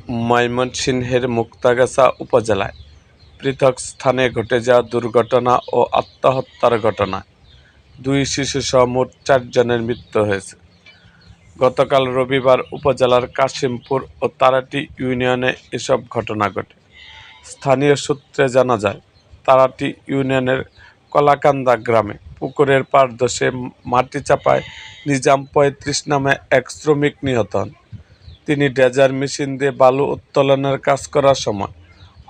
ময়মনসিংহের মুক্তাগাছা উপজেলায় পৃথক স্থানে ঘটে যাওয়া দুর্ঘটনা ও আত্মহত্যার ঘটনায় 2 শিশুসহ মোট 4 জনের মৃত্যু হয়েছে। গতকাল রবিবার উপজেলার কাশিমপুর ও তারাটি ইউনিয়নে এসব ঘটনা ঘটে। স্থানীয় সূত্রে জানা যায়, তারাটি ইউনিয়নের কলাকান্দা গ্রামে পুকুরের পাড়ধসে মাটি চাপায় নিজাম 35 নামে এক শ্রমিক নিহত হন। তিনি ড্রেজার মেশিন দিয়ে বালু উত্তোলনের কাজ করার সময়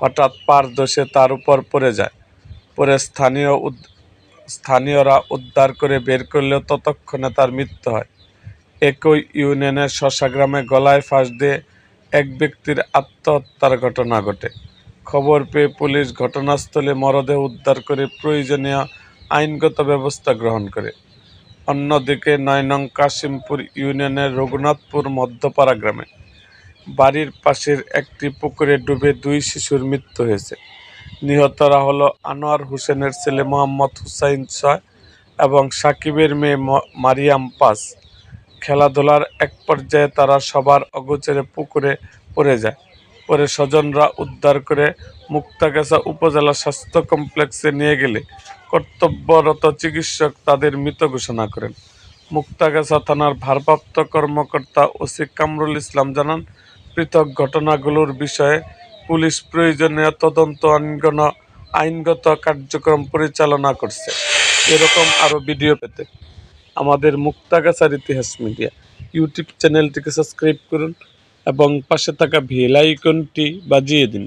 হঠাৎ পাড় ধসে তার উপর পড়ে যায়। পরে স্থানীয়রা উদ্ধার করে বের করলেও ততক্ষণে তার মৃত্যু হয়। একই ইউনিয়নের শশা গ্রামে গলায় ফাঁস দিয়ে এক ব্যক্তির আত্মহত্যার ঘটনা ঘটে। খবর পেয়ে পুলিশ ঘটনাস্থলে মরদেহ উদ্ধার করে প্রয়োজনীয় আইনগত ব্যবস্থা গ্রহণ করে। অন্যদিকে ৯ নং কাশিমপুর ইউনিয়নের রঘুনাথপুর মধ্যপাড়া গ্রামে বাড়ির পাশের একটি পুকুরে ডুবে 2 শিশুর মৃত্যু হয়েছে। নিহতরা হলো আনোয়ার হোসেনের ছেলে মোহাম্মদ হুসাইন 6 এবং সাকিবের মেয়ে মারিয়াম 5। খেলাধুলার এক পর্যায়ে তারা সবার অগোচরে পুকুরে পড়ে যায়। পরে স্বজনরা উদ্ধার করে মুক্তাগাছা উপজেলা স্বাস্থ্য কমপ্লেক্সে নিয়ে গেলে কর্তব্যরত চিকিৎসক তাদের মৃত ঘোষণা করেন। মুক্তাগাছা থানার ভারপ্রাপ্ত কর্মকর্তা ওসি কামরুল ইসলাম জানান, পৃথক ঘটনাগুলোর বিষয়ে পুলিশ প্রয়োজনীয় তদন্ত আইনগত কার্যক্রম পরিচালনা করছে। এরকম আরও ভিডিও পেতে আমাদের মুক্তাগাছার ইতিহাস মিডিয়া ইউটিউব চ্যানেলটিকে সাবস্ক্রাইব করুন এবং পাশে থাকা বেল আইকনটি বাজিয়ে দিন।